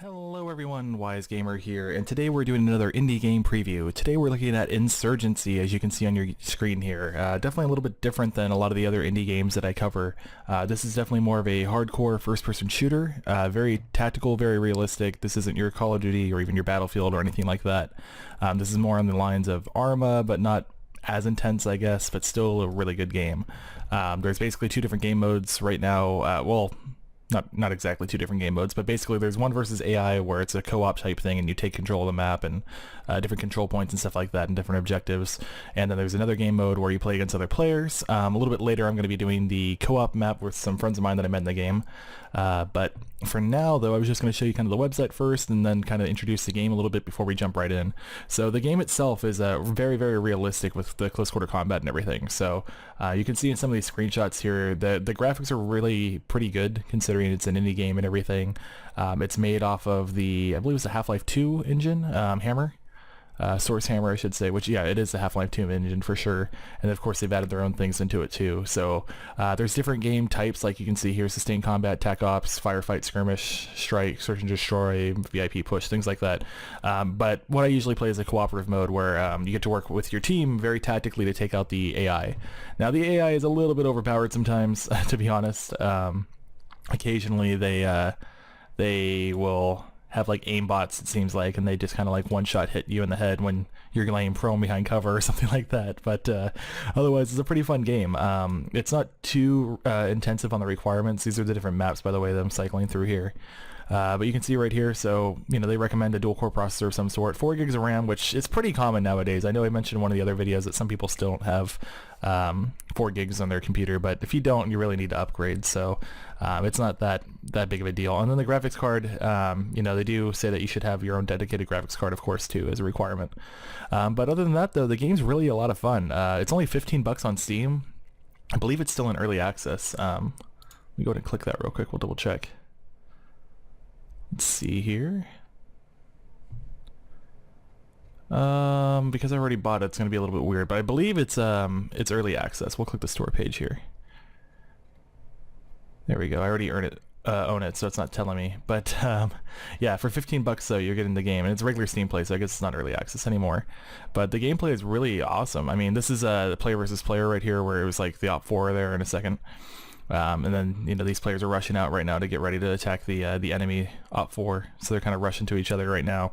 Hello everyone, Wise Gamer here, and today we're doing another indie game preview. Today we're looking at Insurgency, as you can see on your screen here. Definitely a little bit different than a lot of the other indie games that I cover. This is definitely more of a hardcore first-person shooter, very tactical, very realistic. This isn't your Call of Duty or even your Battlefield or anything like that. This is more on the lines of Arma, but not as intense, I guess, but still a really good game. There's basically two different game modes right now. Not exactly two different game modes, but basically there's one versus AI where it's a co-op type thing and you take control of the map and different control points and stuff like that and different objectives. And then there's another game mode where you play against other players. A little bit later I'm going to be doing the co-op map with some friends of mine that I met in the game. But for now though, I was just going to show you kind of the website first and then kind of introduce the game a little bit before we jump right in. So the game itself is very, very realistic with the close quarter combat and everything. So you can see in some of these screenshots here, the graphics are really pretty good considering it's an indie game and everything. It's made off of the, I believe it's the Half-Life 2 engine, Hammer. Source Hammer, I should say, which, yeah, it is the Half-Life 2 engine for sure. And of course, they've added their own things into it too. So there's different game types, like you can see here: sustained combat, tac ops, firefight, skirmish, strike, search and destroy, VIP push, things like that. But what I usually play is a cooperative mode where you get to work with your team very tactically to take out the AI. Now, the AI is a little bit overpowered sometimes, to be honest. Occasionally, they will have like aimbots, it seems like, and they just kind of like one-shot hit you in the head when you're laying prone behind cover or something like that. But otherwise, it's a pretty fun game. It's not too intensive on the requirements. These are the different maps, by the way, that I'm cycling through here. But you can see right here, so, you know, they recommend a dual-core processor of some sort, 4 gigs of RAM, which is pretty common nowadays. I know I mentioned in one of the other videos that some people still don't have 4 gigs on their computer, but if you don't, you really need to upgrade, so it's not that big of a deal. And then the graphics card, you know, they do say that you should have your own dedicated graphics card, of course, too, as a requirement. But other than that, though, the game's really a lot of fun. It's only $15 on Steam. I believe it's still in early access. Let me go ahead and click that real quick. We'll double check. Let's see here. Because I already bought it, it's going to be a little bit weird, but I believe it's early access. We'll click the store page here. There we go. I already own it, so it's not telling me. But yeah, for $15 though, you're getting the game, and it's regular Steam play, so I guess it's not early access anymore. But the gameplay is really awesome. I mean, this is the player versus player right here, where it was like the Op 4 there in a second. And then, you know, these players are rushing out right now to get ready to attack the enemy Op 4, so they're kind of rushing to each other right now.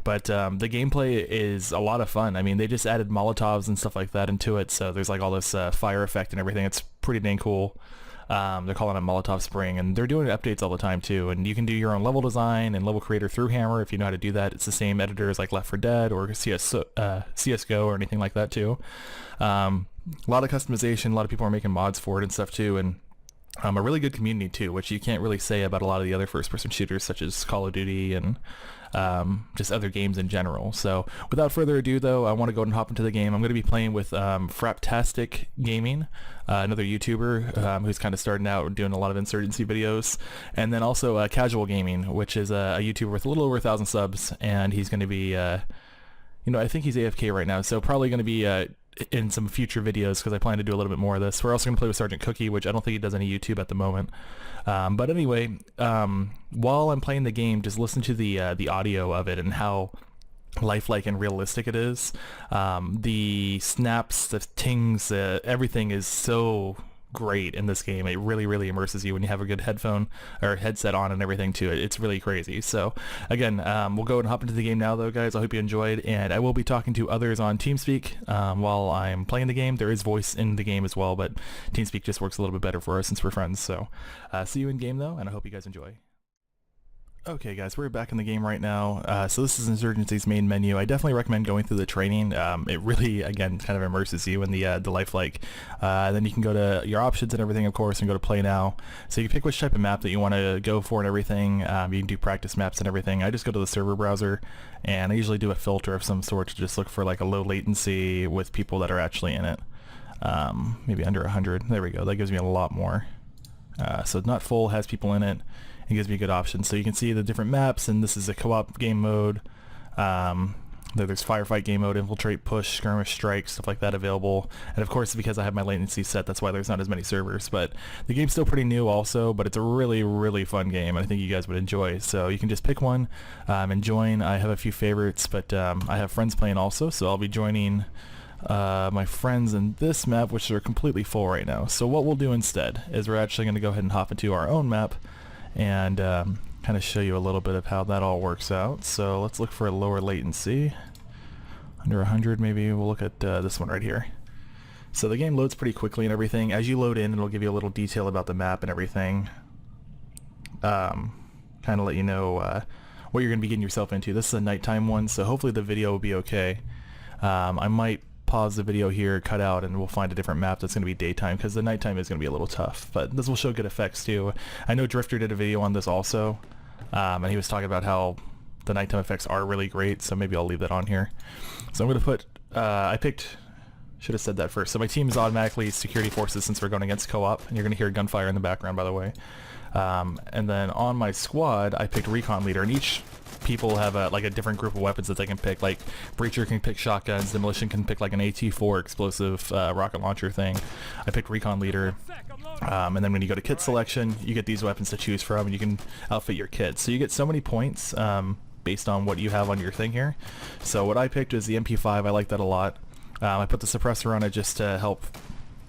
But the gameplay is a lot of fun. I mean, they just added Molotovs and stuff like that into it, so there's like all this fire effect and everything. It's pretty dang cool. They're calling it Molotov Spring, and they're doing updates all the time too, and you can do your own level design and level creator through Hammer if you know how to do that. It's the same editor as like Left 4 Dead or CSGO or anything like that too. A lot of customization, a lot of people are making mods for it and stuff too, and a really good community too, which you can't really say about a lot of the other first-person shooters such as Call of Duty and just other games in general. So without further ado though, I want to go ahead and hop into the game. I'm going to be playing with Fraptastic Gaming, another YouTuber who's kind of starting out doing a lot of Insurgency videos, and then also Casual Gaming, which is a YouTuber with a little over 1,000 subs, and he's going to be, you know, I think he's AFK right now, so probably going to be in some future videos because I plan to do a little bit more of this. We're also going to play with Sergeant Cookie, which I don't think he does any YouTube at the moment. But anyway, while I'm playing the game, just listen to the audio of it and how lifelike and realistic it is. The snaps, the tings, everything is so great in this game. It really, really immerses you when you have a good headphone or headset on and everything too. It's really crazy. So again, we'll go and hop into the game now though, guys. I hope you enjoyed, and I will be talking to others on TeamSpeak while I'm playing the game. There is voice in the game as well, but TeamSpeak just works a little bit better for us since we're friends. So see you in game though, and I hope you guys enjoy. Okay guys, we're back in the game right now. So this is Insurgency's main menu. I definitely recommend going through the training. It really, again, kind of immerses you in the lifelike. Then you can go to your options and everything, of course, and go to play now. So you can pick which type of map that you want to go for and everything. You can do practice maps and everything. I just go to the server browser, and I usually do a filter of some sort to just look for like a low latency with people that are actually in it. Maybe under 100. There we go. That gives me a lot more. So not full, has people in it. It gives me a good option. So you can see the different maps, and this is a co-op game mode. There's firefight game mode, infiltrate, push, skirmish, strike, stuff like that available. And of course, because I have my latency set, that's why there's not as many servers. But the game's still pretty new also, but it's a really, really fun game. I think you guys would enjoy. So you can just pick one and join. I have a few favorites, but I have friends playing also, so I'll be joining my friends in this map, which are completely full right now. So what we'll do instead is we're actually going to go ahead and hop into our own map and kind of show you a little bit of how that all works out. So let's look for a lower latency, under 100 maybe. We'll look at this one right here. So the game loads pretty quickly and everything. As you load in, it'll give you a little detail about the map and everything, kind of let you know what you're going to be getting yourself into. This is a nighttime one, so hopefully the video will be okay. I might pause the video here, cut out, and we'll find a different map that's going to be daytime, because the nighttime is going to be a little tough, but this will show good effects too. I know Drifter did a video on this also, and he was talking about how the nighttime effects are really great, so maybe I'll leave that on here. So I'm going to put, should have said that first. So my team is automatically security forces since we're going against co-op, and you're going to hear gunfire in the background, by the way. And then on my squad, I picked recon leader, and each people have a different group of weapons that they can pick. Like Breacher can pick shotguns, Demolition can pick like an AT-4 explosive rocket launcher thing. I picked recon leader, and then when you go to kit selection, you get these weapons to choose from, and you can outfit your kit. So you get so many points based on what you have on your thing here. So what I picked is the MP5. I like that a lot. I put the suppressor on it just to help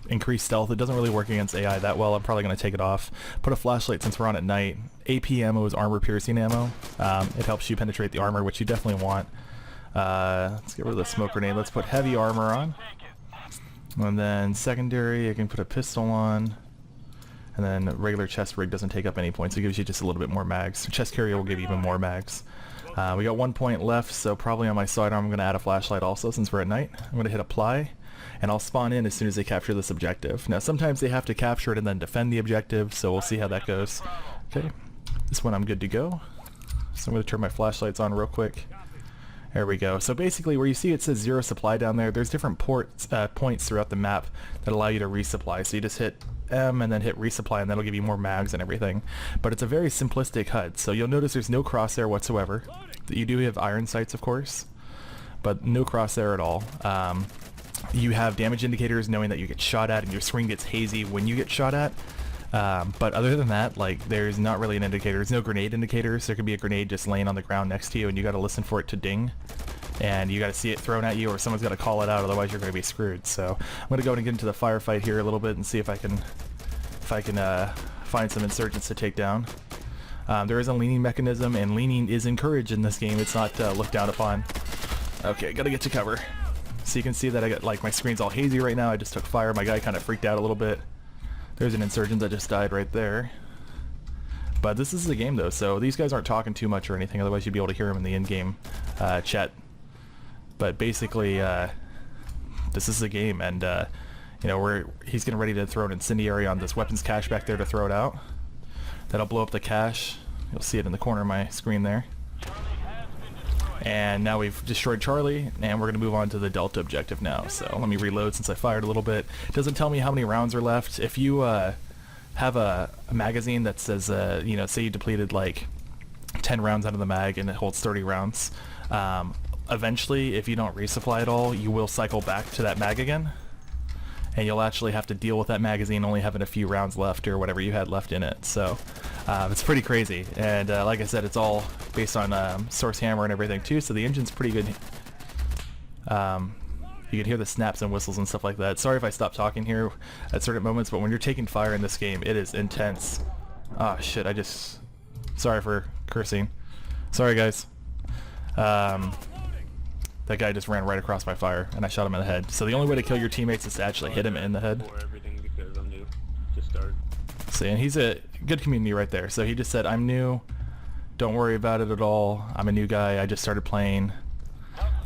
increase stealth. It doesn't really work against AI that well. I'm probably going to take it off. Put a flashlight since we're on at night. AP ammo is armor piercing ammo. It helps you penetrate the armor, which you definitely want. Let's get rid of the smoke grenade. Let's put heavy armor on. And then secondary, you can put a pistol on. And then regular chest rig doesn't take up any points. It gives you just a little bit more mags. Chest carrier will give you even more mags. We got 1 point left, so probably on my sidearm I'm going to add a flashlight also since we're at night. I'm going to hit apply, and I'll spawn in as soon as they capture this objective. Now sometimes they have to capture it and then defend the objective, so we'll see how that goes. Okay, this one I'm good to go. So I'm going to turn my flashlights on real quick. There we go. So basically where you see it says 0 supply down there, there's different points throughout the map that allow you to resupply. So you just hit M and then hit resupply, and that'll give you more mags and everything. But it's a very simplistic HUD, so you'll notice there's no crosshair whatsoever. You do have iron sights, of course, but no crosshair at all. You have damage indicators knowing that you get shot at, and your screen gets hazy when you get shot at. But other than that, like, there's not really an indicator. There's no grenade indicators. There could be a grenade just laying on the ground next to you, and you got to listen for it to ding, and you got to see it thrown at you, or someone's got to call it out. Otherwise, you're going to be screwed. So I'm going to go and get into the firefight here a little bit and see if I can find some insurgents to take down. There is a leaning mechanism, and leaning is encouraged in this game. It's not looked down upon. Okay, gotta get to cover. So you can see that I got, like, my screen's all hazy right now. I just took fire. My guy kind of freaked out a little bit. There's an insurgent that just died right there. But this is the game though, so these guys aren't talking too much or anything, otherwise you'd be able to hear them in the in-game chat. But basically, this is the game, and you know, he's getting ready to throw an incendiary on this weapons cache back there to throw it out. That'll blow up the cache. You'll see it in the corner of my screen there. And now we've destroyed Charlie, and we're going to move on to the Delta objective now. So let me reload since I fired a little bit. It doesn't tell me how many rounds are left. If you have a magazine that says, you know, say you depleted like 10 rounds out of the mag and it holds 30 rounds, eventually, if you don't resupply at all, you will cycle back to that mag again. And you'll actually have to deal with that magazine only having a few rounds left or whatever you had left in it. So it's pretty crazy. And like I said, it's all based on Source Hammer and everything too, so the engine's pretty good. You can hear the snaps and whistles and stuff like that. Sorry if I stop talking here at certain moments, but when you're taking fire in this game, it is intense. Oh shit, sorry for cursing. Sorry guys. That guy just ran right across my fire, and I shot him in the head. So the only way to kill your teammates is to actually hit him in the head. See, and he's a good community right there. So he just said, I'm new, don't worry about it at all. I'm a new guy, I just started playing.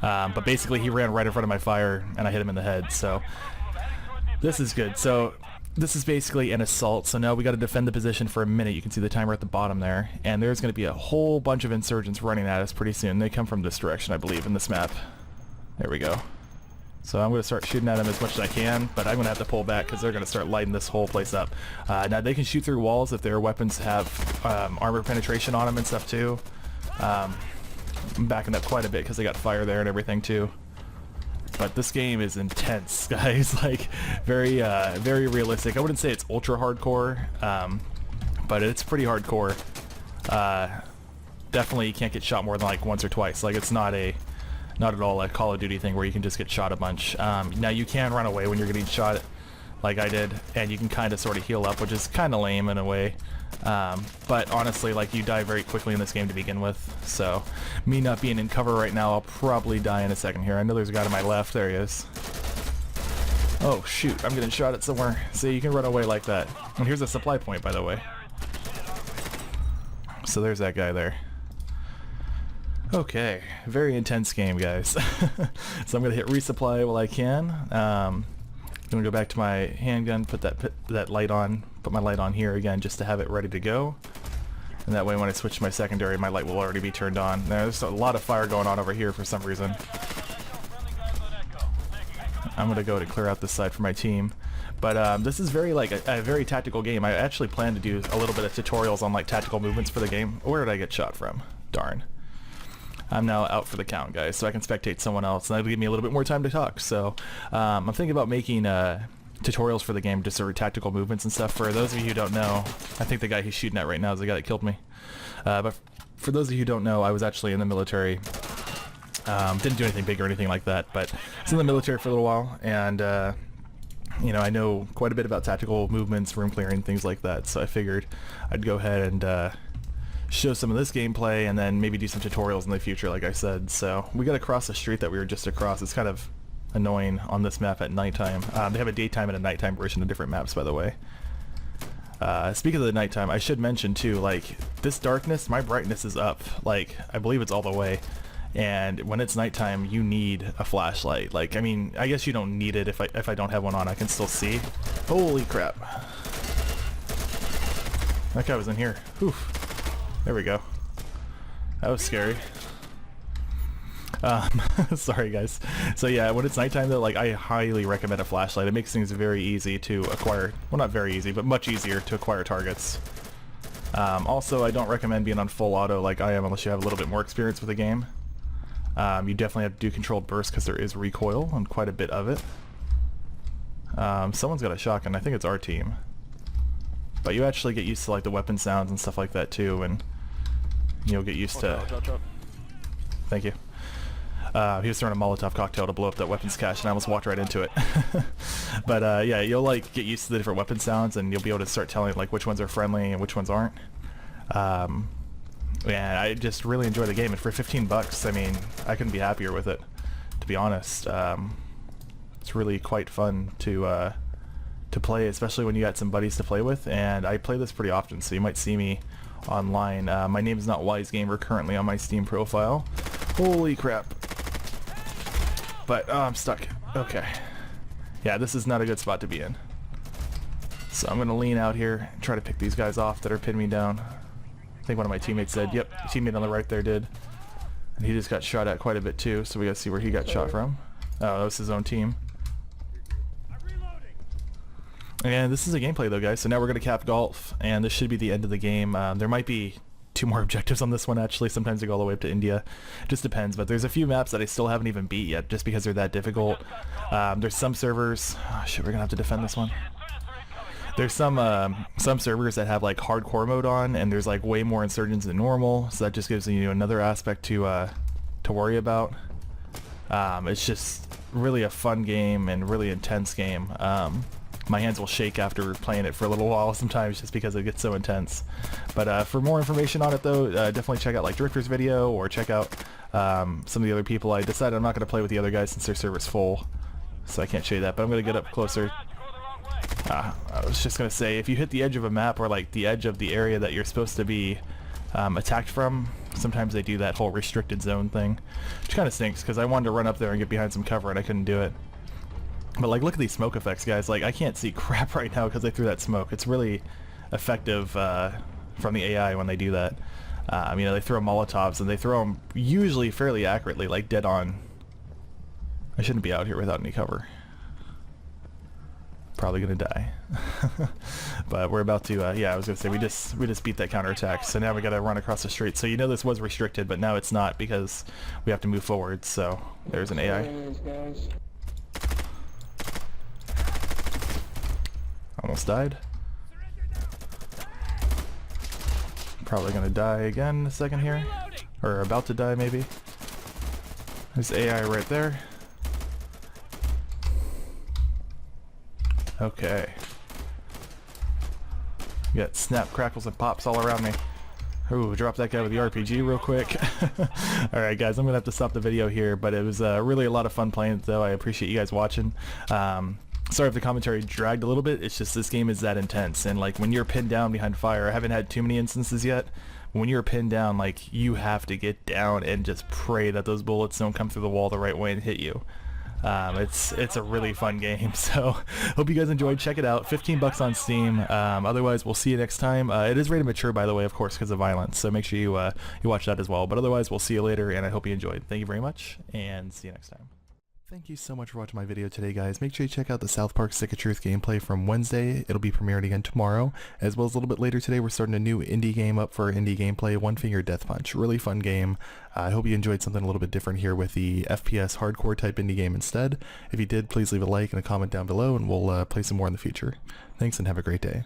But basically he ran right in front of my fire, and I hit him in the head. So this is good. So this is basically an assault. So now we got to defend the position for a minute. You can see the timer at the bottom there, and there's going to be a whole bunch of insurgents running at us pretty soon. They come from this direction, I believe, in this map. There we go. So I'm going to start shooting at them as much as I can, but I'm going to have to pull back because they're going to start lighting this whole place up. Now they can shoot through walls if their weapons have armor penetration on them and stuff too. I'm backing up quite a bit because I got fire there and everything too. But this game is intense, guys. Like, very realistic. I wouldn't say it's ultra hardcore, but it's pretty hardcore. Definitely you can't get shot more than like once or twice. Like, it's not at all a Call of Duty thing where you can just get shot a bunch. Now you can run away when you're getting shot, like I did, and you can kind of sort of heal up, which is kind of lame in a way. But honestly, like, you die very quickly in this game to begin with, so me not being in cover right now, I'll probably die in a second here. I know there's a guy to my left. There he is. Oh shoot, I'm getting shot at somewhere. See, you can run away like that. And here's a supply point, by the way. So there's that guy there. Okay, very intense game, guys. So I'm gonna hit resupply while I can. I'm gonna go back to my handgun, put that light on, put my light on here again just to have it ready to go. And that way when I switch to my secondary, my light will already be turned on. Now, there's a lot of fire going on over here for some reason. I'm gonna go to clear out this side for my team. But this is very like a very tactical game. I actually plan to do a little bit of tutorials on like tactical movements for the game. Where did I get shot from? Darn. I'm now out for the count, guys, so I can spectate someone else, and that'll give me a little bit more time to talk. So I'm thinking about making tutorials for the game, just sort of tactical movements and stuff. For those of you who don't know, I think the guy he's shooting at right now is the guy that killed me. But for those of you who don't know, I was actually in the military. Didn't do anything big or anything like that, but I was in the military for a little while, and you know, I know quite a bit about tactical movements, room clearing, things like that. So I figured I'd go ahead and show some of this gameplay and then maybe do some tutorials in the future, like I said. So we got to cross the street that we were just across. It's kind of annoying on this map at nighttime. They have a daytime and a nighttime version of different maps, by the way. Speaking of the nighttime, I should mention too, like, this darkness, my brightness is up. Like, I believe it's all the way. And when it's nighttime, you need a flashlight. Like, I mean, I guess you don't need it if I don't have one on. I can still see. Holy crap. That guy was in here. Oof. There we go. That was scary. Sorry guys. So yeah, when it's nighttime though, like, I highly recommend a flashlight. It makes things very easy to acquire. Well, not very easy, but much easier to acquire targets. Also, I don't recommend being on full auto like I am unless you have a little bit more experience with the game. You definitely have to do controlled burst because there is recoil and quite a bit of it. Someone's got a shotgun. I think it's our team. But you actually get used to like the weapon sounds and stuff like that too, and you'll get used to... Thank you. He was throwing a Molotov cocktail to blow up that weapons cache, and I almost walked right into it. But yeah, you'll like get used to the different weapon sounds, and you'll be able to start telling like which ones are friendly and which ones aren't. Yeah, I just really enjoy the game, and for 15 bucks, I mean, I couldn't be happier with it, to be honest. It's really quite fun to play, especially when you got some buddies to play with, and I play this pretty often, so you might see me online. My name is not Wise Gamer currently on my Steam profile. Holy crap. But, oh, I'm stuck. Okay. Yeah, this is not a good spot to be in. So I'm going to lean out here and try to pick these guys off that are pinning me down. I think one of my teammates said, yep, teammate on the right there did. And he just got shot at quite a bit too, so we got to see where he got shot from. Oh, that was his own team. And this is a gameplay though, guys, so now we're going to cap golf, and this should be the end of the game. There might be 2 more objectives on this one actually. Sometimes they go all the way up to India. It just depends, but there's a few maps that I still haven't even beat yet just because they're that difficult. There's some servers... Oh shit, we're going to have to defend this one. There's some servers that have like hardcore mode on, and there's like way more insurgents than normal, so that just gives you another aspect to worry about. It's just really a fun game and really intense game. My hands will shake after playing it for a little while sometimes just because it gets so intense. But for more information on it though, definitely check out like Drifter's video, or check out some of the other people. I decided I'm not going to play with the other guys since their server's full, so I can't show you that, but I'm going to get up closer. I was just going to say, if you hit the edge of a map, or like the edge of the area that you're supposed to be attacked from, sometimes they do that whole restricted zone thing, which kind of stinks because I wanted to run up there and get behind some cover and I couldn't do it. But like, look at these smoke effects, guys. Like, I can't see crap right now because I threw that smoke. It's really effective from the AI when they do that. You know, they throw Molotovs, and they throw them usually fairly accurately, like dead on. I shouldn't be out here without any cover. Probably gonna die. But we're about to yeah, I was gonna say we just beat that counterattack, so now we gotta run across the street. So you know this was restricted, but now it's not because we have to move forward. So there's an AI. Almost died. Probably gonna die again in a second here, or about to die maybe. There's AI right there. Okay. Got snap, crackles, and pops all around me. Ooh, drop that guy with the RPG real quick. Alright guys, I'm gonna have to stop the video here, but it was really a lot of fun playing it though. I appreciate you guys watching. Sorry if the commentary dragged a little bit, it's just this game is that intense, and like when you're pinned down behind fire, I haven't had too many instances yet. When you're pinned down, like you have to get down and just pray that those bullets don't come through the wall the right way and hit you. It's a really fun game, so hope you guys enjoyed. Check it out, 15 bucks on Steam. Otherwise we'll see you next time. It is rated mature, by the way, of course, because of violence, so make sure you watch that as well. But otherwise we'll see you later, and I hope you enjoyed. Thank you very much, and see you next time. Thank you so much for watching my video today, guys. Make sure you check out the South Park Stick of Truth gameplay from Wednesday. It'll be premiering again tomorrow, as well as a little bit later today. We're starting a new indie game up for indie gameplay, One Finger Death Punch. Really fun game. I hope you enjoyed something a little bit different here with the FPS hardcore type indie game instead. If you did, please leave a like and a comment down below, and we'll play some more in the future. Thanks, and have a great day.